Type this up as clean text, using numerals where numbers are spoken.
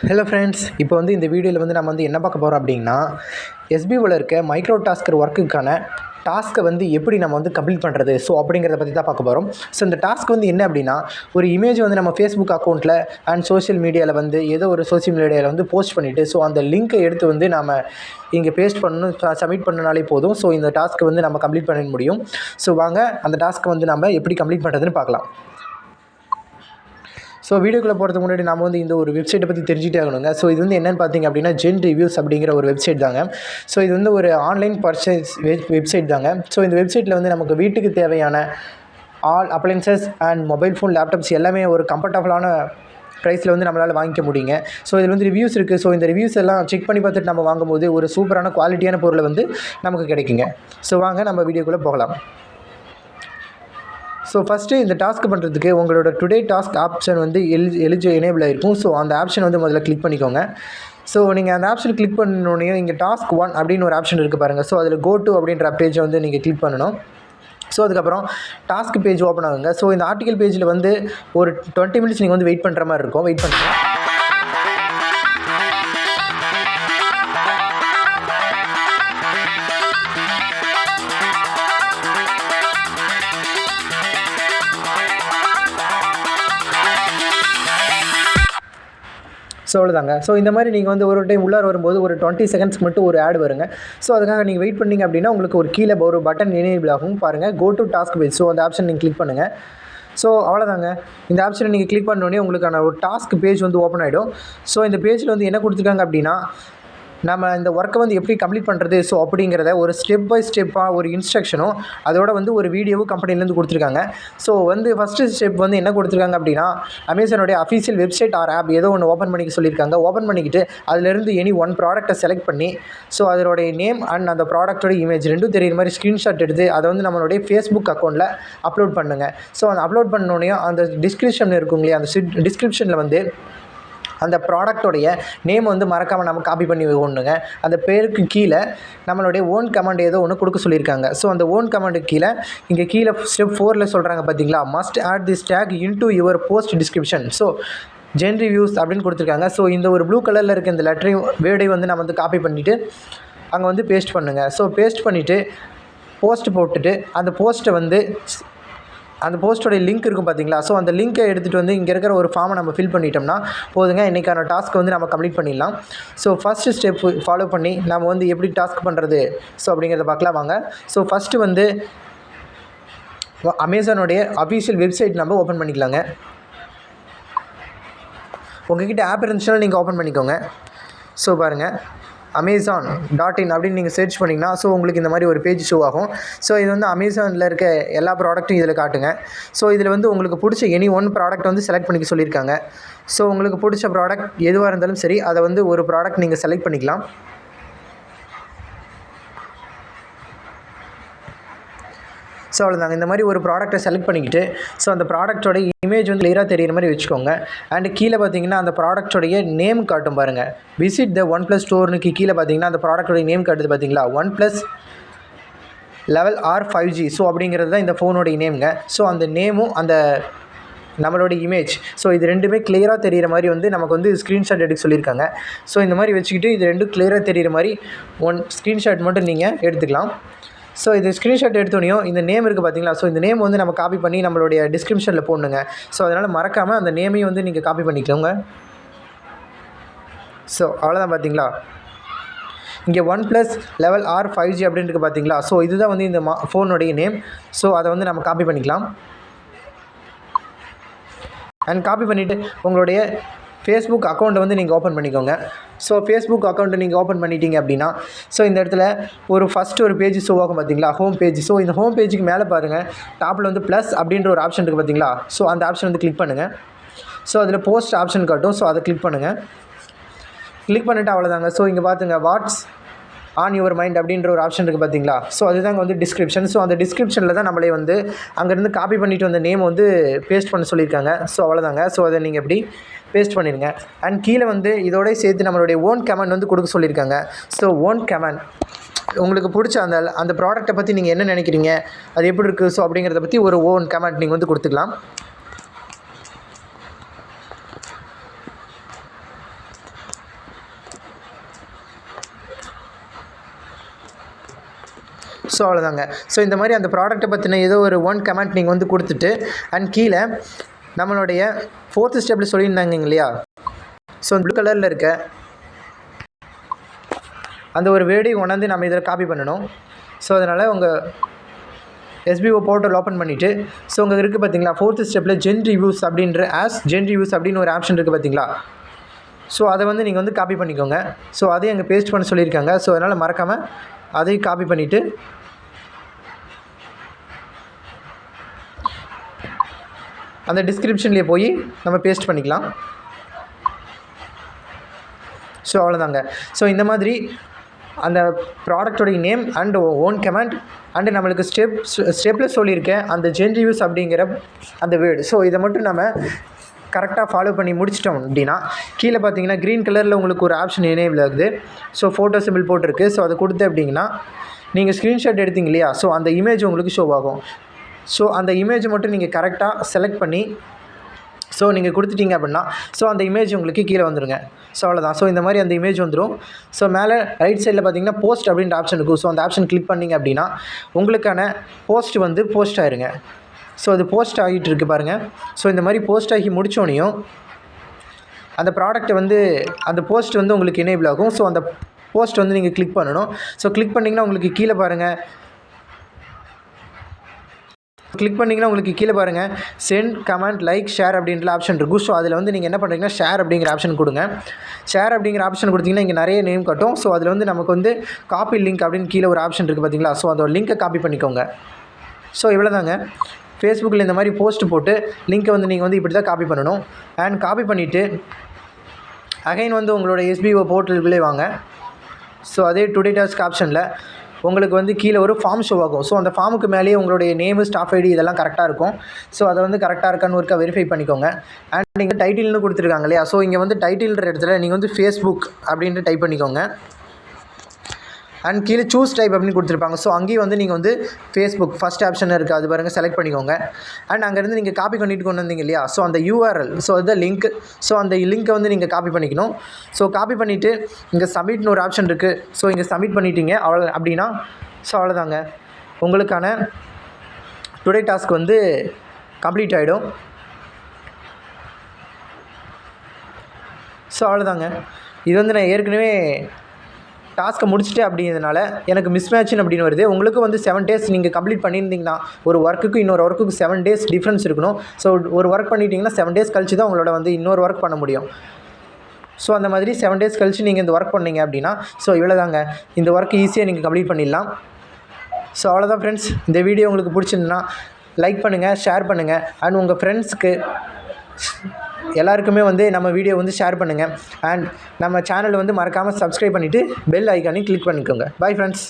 Hello friends, இப்போ இந்த வீடியோவில் நம்ம என்ன பார்க்க போகிறோம் அப்படின்னா, எஸ்பிஓவில் இருக்க மைக்ரோ டாஸ்கர் ஒர்க்குக்கான டாஸ்க்கை எப்படி நம்ம கம்ப்ளீட் பண்ணுறது அப்படிங்கிறத பற்றி தான் பார்க்க போகிறோம். இந்த டாஸ்க் என்ன அப்படின்னா, ஒரு இமேஜ் நம்ம ஃபேஸ்புக் அக்கௌண்ட்டில் அண்ட் சோஷியல் மீடியாவில் ஏதோ ஒரு சோஷியல் மீடியாவில் போஸ்ட் பண்ணிவிட்டு அந்த லிங்க்கை எடுத்து நாம் இங்கே பேஸ்ட் பண்ணணும், சப்மிட் பண்ணனாலே போதும். இந்த டாஸ்க்கை நம்ம கம்ப்ளீட் பண்ண முடியும். வாங்க அந்த டாஸ்க்கை நம்ம எப்படி கம்ப்ளீட் பண்ணுறதுன்னு பார்க்கலாம். வீடியோக்குள்ளே போகிறதுக்கு முன்னாடி நம்ம இந்த ஒரு வெப்சைட்டை பற்றி தெரிஞ்சுட்டே ஆகணுங்க. இது என்னென்னு பார்த்தீங்க அப்படின்னா, ஜென் ரிவ்யூஸ் அப்படிங்கிற ஒரு வெப்சைட் தாங்க. இது ஒரு ஆன்லைன் பர்ச்சேஸ் வெப்சைட் தாங்க. இந்த வெப்சைட்டில் நமக்கு வீட்டுக்கு தேவையான all appliances and mobile phone, laptops எல்லாமே ஒரு கம்ஃபர்டபுளான ப்ரைஸில் நம்மளால் வாங்கிக்க முடியுங்க. இதில் ரிவ்யூஸ் இருக்குது. இந்த ரிவ்யூஸ் எல்லாம் செக் பண்ணி பார்த்துட்டு நம்ம வாங்கும்போது ஒரு சூப்பரான குவாலிட்டியான பொருளை நமக்கு கிடைக்குங்க. வாங்க நம்ம வீடியோக்குள்ளே போகலாம். ஃபஸ்ட்டு இந்த டாஸ்க் பண்ணுறதுக்கு உங்களோட டுடே டாஸ்க் ஆப்ஷன் எனேபிள் ஆகிருக்கும். அந்த ஆப்ஷன் முதல்ல கிளிக் பண்ணிக்கோங்க. நீங்கள் அந்த ஆப்ஷன் கிளிக் பண்ணோடனே இங்கே டாஸ்க் 1 அப்படின்னு ஒரு ஆப்ஷன் இருக்குது பாருங்கள். அதில் கோ டு அப்படின்ற பேஜை நீங்கள் கிளிக் பண்ணணும். அதுக்கப்புறம் டாஸ்க் பேஜ் ஓப்பன் ஆகுங்க. இந்த ஆர்டிகல் பேஜில் ஒரு 20 மினிட்ஸ் நீங்கள் வெயிட் பண்ணுற மாதிரி இருக்கும். வெயிட் பண்ணுங்கள். அவ்வளோதாங்க. இந்த மாதிரி நீங்கள் ஒரு டைம் உள்ளார வரும்போது ஒரு 20 செகண்ட்ஸ்க்கு மட்டும் ஒரு ஆட் வருங்க. அதுக்காக நீங்கள் வெயிட் பண்ணிங்க அப்படின்னா உங்களுக்கு ஒரு கீழே ஒரு பட்டன் எனேபிள் ஆகும் பாருங்கள், கோ டு டாஸ்க் பேஜ். அந்த ஆப்ஷன் நீங்கள் கிளிக் பண்ணுங்கள். அவ்வளோதாங்க. இந்த ஆப்ஷனை நீங்கள் கிளிக் பண்ணோடனே உங்களுக்கான ஒரு டாஸ்க் பேஜ் ஓப்பன் ஆகிடும். இந்த பேஜில் என்ன கொடுத்துருக்காங்க அப்படின்னா, நம்ம இந்த ஒர்க்கை எப்படி கம்ப்ளீட் பண்ணுறது அப்படிங்கிறத ஒரு ஸ்டெப் பை ஸ்டெப்பாக ஒரு இன்ஸ்ட்ரக்ஷனும் அதோட ஒரு வீடியோவும் கம்பெனிலேருந்து கொடுத்துருக்காங்க. ஃபஸ்ட்டு ஸ்டெப் என்ன கொடுத்துருக்காங்க அப்படின்னா, அமேசானோடைய அஃபீஷியல் வெப்சைட் ஆர் ஆப் ஏதோ ஒன்று ஓப்பன் பண்ணிக்க சொல்லியிருக்காங்க. ஓப்பன் பண்ணிக்கிட்டு அதிலிருந்து எனி ஒன் ப்ராடக்ட்டை செலக்ட் பண்ணி அதோடைய நேம் அண்ட் அந்த ப்ராடக்ட்டோட இமேஜ் ரெண்டும் தெரியுற மாதிரி ஸ்க்ரீன்ஷாட் எடுத்து அதை நம்மளுடைய ஃபேஸ்புக் அக்கௌண்ட்டில் அப்லோட் பண்ணுங்கள். அந்த அப்லோட் பண்ணோடனே அந்த டிஸ்கிரிப்ஷன் இருக்கும் இல்லையா, அந்த டிஸ்கிரிப்ஷனில் அந்த ப்ராடக்டோடைய நேம் மறக்காமல் நம்ம காப்பி பண்ணி ஒன்றுங்க. அந்த பேருக்கு கீழே நம்மளுடைய ஓன் கமெண்ட் ஏதோ ஒன்று கொடுக்க சொல்லியிருக்காங்க. அந்த ஓன் கமெண்ட்டுக்கு கீழே இங்கே கீழே ஸ்டெப் 4ல் சொல்கிறாங்க பார்த்தீங்களா, must add this tag into your post description. ஜென் ரிவ்யூஸ் அப்படின்னு கொடுத்துருக்காங்க. இந்த ஒரு ப்ளூ கலரில் இருக்க இந்த லெட்டரையும் வேர்டையும் நம்ம காப்பி பண்ணிவிட்டு அங்கே பேஸ்ட் பண்ணுங்கள். பேஸ்ட் பண்ணிவிட்டு போஸ்ட் போட்டுட்டு அந்த போஸ்ட்டை அந்த போஸ்ட்டோடைய லிங்க் இருக்கும் பார்த்தீங்களா, அந்த லிங்க்கை எடுத்துகிட்டு இங்கே இருக்கிற ஒரு ஃபார்மை நம்ம ஃபில் பண்ணிட்டோம்னா போதுங்க. இன்றைக்கான டாஸ்க் நம்ம கம்ப்ளீட் பண்ணிடலாம். ஃபஸ்ட்டு ஸ்டெப் ஃபாலோ பண்ணி நம்ம எப்படி டாஸ்க் பண்ணுறது அப்படிங்கிறத பார்க்கலாம் வாங்க. ஃபஸ்ட்டு அமேசானோடைய அஃபீஷியல் வெப்சைட் நம்ம ஓப்பன் பண்ணிக்கலாங்க. உங்கள்கிட்ட ஆப் இருந்துச்சுன்னா நீங்கள் ஓப்பன் பண்ணிக்கோங்க. பாருங்கள், amazon.in அப்படின்னு நீங்கள் சர்ச் பண்ணிங்கன்னா உங்களுக்கு இந்த மாதிரி ஒரு பேஜ் ஷோ ஆகும். இது அமேசானில் இருக்க எல்லா ப்ராடக்ட்டும் இதில் காட்டுங்க. இதில் உங்களுக்கு பிடிச்ச எனி ஒன் ப்ராடக்ட் செலக்ட் பண்ணிக்க சொல்லியிருக்காங்க. உங்களுக்கு பிடிச்ச ப்ராடக்ட் எதுவாக இருந்தாலும் சரி, அதை ஒரு ப்ராடக்ட் நீங்கள் செலக்ட் பண்ணிக்கலாம். அவ்வளோதாங்க. இந்த மாதிரி ஒரு ப்ராடக்ட்டை செலக்ட் பண்ணிக்கிட்டு அந்த ப்ராடக்ட்டோட இமேஜ் கிளியராக தெரிகிற மாதிரி வச்சுக்கோங்க. அண்ட் கீழே பார்த்தீங்கன்னா அந்த ப்ராடக்ட்டோடைய நேம் காட்டும் பாருங்கள். விசிட் த OnePlus ஸ்டோர்னுக்கு கீழே பார்த்தீங்கன்னா அந்த ப்ராடக்ட்டோடைய நேம் காட்டுது பார்த்தீங்களா, OnePlus 11 or 5G. அப்படிங்கிறது தான் இந்த ஃபோனோடைய நேமுங்க. அந்த நேமும் அந்த நம்மளோட இமேஜ் இது ரெண்டுமே கிளியராக தெரிகிற மாதிரி நமக்கு ஸ்க்ரீன்ஷாட் எடுக்க சொல்லியிருக்காங்க. இந்த மாதிரி வச்சுக்கிட்டு இது ரெண்டும் கிளியராக தெரிகிற மாதிரி ஸ்க்ரீன்ஷாட் மட்டும் நீங்கள் எடுத்துக்கலாம். இது ஸ்க்ரீன்ஷாட் எடுத்தோடனையும் இந்த நேம் இருக்குது பார்த்தீங்களா, இந்த நேம் நம்ம காப்பி பண்ணி நம்மளுடைய டிஸ்கிரிப்ஷனில் போடணுங்க. அதனால் மறக்காமல் அந்த நேமையும் நீங்கள் காப்பி பண்ணிக்கோங்க. அவ்வளோதான். பார்த்தீங்களா, இங்கே OnePlus 11 or 5G அப்படின்னு இருக்குது பார்த்தீங்களா. இதுதான் இந்த ஃபோனுடைய நேம். அதை நம்ம காப்பி பண்ணிக்கலாம். அண்ட் காப்பி பண்ணிவிட்டு உங்களுடைய ஃபேஸ்புக் அக்கௌண்ட்டை நீங்கள் ஓப்பன் பண்ணிக்கோங்க. ஃபேஸ்புக் அக்கௌண்ட்டை நீங்கள் ஓப்பன் பண்ணிட்டீங்க அப்படின்னா இந்த இடத்துல ஃபஸ்ட்டு ஒரு பேஜ் ஷோ ஆகும் பார்த்தீங்களா, ஹோம் பேஜ். இந்த ஹோம் பேஜுக்கு மேலே பாருங்கள், டாப்பில் ப்ளஸ் அப்படின்ற ஒரு ஆப்ஷன் இருக்குது பார்த்தீங்களா. அந்த ஆப்ஷன் கிளிக் பண்ணுங்கள். அதில் போஸ்ட் ஆப்ஷன் காட்டும். அதை கிளிக் பண்ணுங்கள். கிளிக் பண்ணிவிட்டு அவ்வளோதாங்க. இங்கே பார்த்துங்க, வாட்ஸ் ஆன் யுவர் மைண்ட் அப்படின்ற ஒரு ஆப்ஷன் இருக்குது பார்த்தீங்களா. அதுதாங்க டிஸ்கிரிப்ஷன். அந்த டிஸ்கிரிப்ஷனில் தான் நம்மளே அங்கேருந்து காப்பி பண்ணிவிட்டு வந்த நேம் பேஸ்ட் பண்ண சொல்லியிருக்காங்க. அவ்வளோதாங்க. அதை நீங்கள் எப்படி பேஸ்ட் பண்ணிடுங்க. அண்ட் கீழே இதோட சேர்த்து நம்மளுடைய ஓன் கமெண்ட் கொடுக்க சொல்லியிருக்காங்க. ஓன் கமெண்ட் உங்களுக்கு பிடிச்ச அந்த ப்ராடக்ட்டை பற்றி நீங்கள் என்ன நினைக்கிறீங்க, அது எப்படி இருக்குது அப்படிங்கிறத பற்றி ஒரு ஓன் கமெண்ட் நீங்கள் கொடுத்துக்கலாம். ஸோ அவ்வளோதாங்க. ஸோ இந்த மாதிரி அந்த ப்ராடக்ட்டை பற்றின ஏதோ ஒரு கமெண்ட் நீங்கள் வந்து கொடுத்துட்டு அண்ட் கீழே நம்மளுடைய 4th ஸ்டெப்பில் சொல்லியிருந்தாங்க இல்லையா, ஸோ ப்ளூ கலரில் இருக்க அந்த ஒரு வேர்டையும் கொண்டாந்து நம்ம இதில் காப்பி பண்ணணும். ஸோ அதனால் உங்கள் SBO போர்ட்டல் ஓப்பன் பண்ணிவிட்டு ஸோ உங்கள் இருக்குது பார்த்தீங்களா 4th ஸ்டெப்பில் ஜென் ரிவ்யூஸ் அப்படின்ற ஜென் ரிவ்யூஸ் அப்படின்னு ஒரு ஆப்ஷன் இருக்குது பார்த்தீங்களா. ஸோ அதை வந்து நீங்கள் வந்து காப்பி பண்ணிக்கோங்க. ஸோ அதையும் அங்கே பேஸ்ட் பண்ண சொல்லியிருக்காங்க. ஸோ அதனால் மறக்காமல் அதையும் காப்பி பண்ணிவிட்டு அந்த டிஸ்கிரிப்ஷன்லேயே போய் நம்ம பேஸ்ட் பண்ணிக்கலாம். ஸோ அவ்வளோதாங்க. ஸோ இந்த மாதிரி அந்த ப்ராடக்டோடைய name and own comment and நம்மளுக்கு ஸ்டெப்பில் சொல்லியிருக்கேன் அந்த ஜென் ரிவ்யூஸ் அப்படிங்கிற அந்த வேர்டு. ஸோ இதை மட்டும் நம்ம கரெக்டாக ஃபாலோ பண்ணி முடிச்சிட்டோம் அப்படின்னா கீழே பார்த்தீங்கன்னா க்ரீன் கலரில் உங்களுக்கு ஒரு ஆப்ஷன் எனேபிள் ஆகுது. ஸோ ஃபோட்டோ சிம்பிள் போட்டிருக்கு. ஸோ அதை கொடுத்து அப்படிங்கன்னா நீங்கள் ஸ்க்ரீன்ஷாட் எடுத்தீங்க இல்லையா, ஸோ அந்த இமேஜ் உங்களுக்கு ஷோ ஆகும். ஸோ அந்த இமேஜ் மட்டும் நீங்கள் கரெக்டாக செலக்ட் பண்ணி ஸோ நீங்கள் கொடுத்துட்டீங்க அப்படின்னா ஸோ அந்த இமேஜ் உங்களுக்கு கீழே வந்துடுங்க. ஸோ அவ்வளோதான். ஸோ இந்த மாதிரி அந்த இமேஜ் வந்துடும். ஸோ மேலே ரைட் சைடில் பார்த்தீங்கன்னா போஸ்ட் அப்படின்ற ஆப்ஷன் இருக்கும். ஸோ அந்த ஆப்ஷன் கிளிக் பண்ணிங்க அப்படின்னா உங்களுக்கான போஸ்ட் வந்து போஸ்ட் ஆயிருங்க. ஸோ அது போஸ்ட் ஆகிட்டு இருக்குது பாருங்கள். ஸோ இந்த மாதிரி போஸ்ட் ஆகி முடித்தோடனையும் அந்த ப்ராடக்ட்டை வந்து அந்த போஸ்ட் வந்து உங்களுக்கு எனேபிள் ஆகும். ஸோ அந்த போஸ்ட் வந்து நீங்கள் கிளிக் பண்ணணும். ஸோ கிளிக் பண்ணிங்கன்னா உங்களுக்கு கீழே பாருங்கள் சென்ட் கமெண்ட் லைக் ஷேர் அப்படின்ற ஆப்ஷன் இருக்கும். ஸோ அதில் வந்து நீங்கள் என்ன பண்ணுறீங்கன்னா ஷேர் அப்படிங்கிற ஆப்ஷன் கொடுங்க. ஷேர் அப்படிங்கிற ஆப்ஷன் கொடுத்தீங்கன்னா இங்கே நிறைய நேம் காட்டும். ஸோ அதில் வந்து நமக்கு வந்து காப்பி லிங்க் அப்படின்னு கீழே ஒரு ஆப்ஷன் இருக்குது பார்த்தீங்களா. ஸோ அந்த லிங்க்கை காப்பி பண்ணிக்கோங்க. ஸோ இவ்வளோதாங்க. ஃபேஸ்புக்கில் இந்த மாதிரி போஸ்ட் போட்டு லிங்க்கை வந்து நீங்கள் வந்து இப்படி தான் காப்பி பண்ணணும். அண்ட் காப்பி பண்ணிவிட்டு அகைன் வந்து உங்களோட SBO போர்ட்டலுக்குள்ளே வாங்க. ஸோ அதே டுடே டாஸ்க் ஆப்ஷனில் உங்களுக்கு வந்து கீழே ஒரு ஃபார்ம் ஷோ ஆகும். ஸோ அந்த ஃபார்முக்கு மேலேயே உங்களுடைய நேமு ஸ்டாஃப் ஐடி இதெல்லாம் கரெக்டாக இருக்கும். ஸோ அதை வந்து கரெக்டாக இருக்கான்னு ஒருக்கா வெரிஃபை பண்ணிக்கோங்க. அண்ட் நீங்கள் டைட்டில்னு கொடுத்துருக்காங்க இல்லையா, ஸோ இங்கே வந்து டைட்டில்ன்ற இடத்துல நீங்கள் வந்து ஃபேஸ்புக் அப்படின்ட்டு டைப் பண்ணிக்கோங்க. அண்ட் கீழே சூஸ் டைப் அப்படின்னு கொடுத்துருப்பாங்க. ஸோ அங்கேயும் வந்து நீங்கள் வந்து ஃபேஸ்புக் ஃபஸ்ட் ஆப்ஷன் இருக்குது அது பாருங்கள் செலக்ட் பண்ணிக்கோங்க. அண்ட் அங்கேருந்து நீங்கள் காப்பி பண்ணிட்டு கொண்டு வந்தீங்க இல்லையா, ஸோ அந்த URL ஸோ அது லிங்க். ஸோ அந்த லிங்க்கை வந்து நீங்கள் காப்பி பண்ணிக்கணும். ஸோ காப்பி பண்ணிவிட்டு இங்கே சப்மிட்னு ஒரு ஆப்ஷன் இருக்குது. ஸோ இங்கே சப்மிட் பண்ணிட்டீங்க அவ்வளோ அப்படின்னா ஸோ அவ்வளோதாங்க, உங்களுக்கான டுடே டாஸ்க் வந்து கம்ப்ளீட் ஆகிடும். ஸோ அவ்வளோதாங்க. இது வந்து நான் ஏற்கனவே டாஸ்க்கை முடிச்சுட்டு அப்படிங்கிறதுனால எனக்கு மிஸ்மேட்சின் அப்படின்னு வருது. உங்களுக்கு வந்து 7 days நீங்கள் கம்ப்ளீட் பண்ணியிருந்தீங்கன்னா ஒரு ஒர்க்குக்கு இன்னொரு ஒர்க்குக்கு 7 days டிஃப்ரென்ஸ் இருக்கணும். ஸோ ஒரு ஒர்க் பண்ணிட்டீங்கன்னா 7 days கழிச்சு தான் உங்களோட வந்து இன்னொரு ஒர்க் பண்ண முடியும். ஸோ அந்த மாதிரி 7 days கழிச்சு நீங்கள் இந்த ஒர்க் பண்ணீங்க அப்படின்னா ஸோ இவ்வளோதாங்க, இந்த ஒர்க் ஈஸியாக நீங்கள் கம்ப்ளீட் பண்ணிடலாம். ஸோ அவ்வளோதான் ஃப்ரெண்ட்ஸ். இந்த வீடியோ உங்களுக்கு பிடிச்சிருந்துன்னா லைக் பண்ணுங்கள், ஷேர் பண்ணுங்கள் அண்ட் உங்கள் ஃப்ரெண்ட்ஸ்க்கு எல்லாருக்குமே வந்து நம்ம வீடியோ வந்து ஷேர் பண்ணுங்கள். அண்ட் நம்ம சேனலை வந்து மறக்காமல் சப்ஸ்கிரைப் பண்ணிவிட்டு பெல் ஐக்கானையும் கிளிக் பண்ணிக்கோங்க. Bye friends.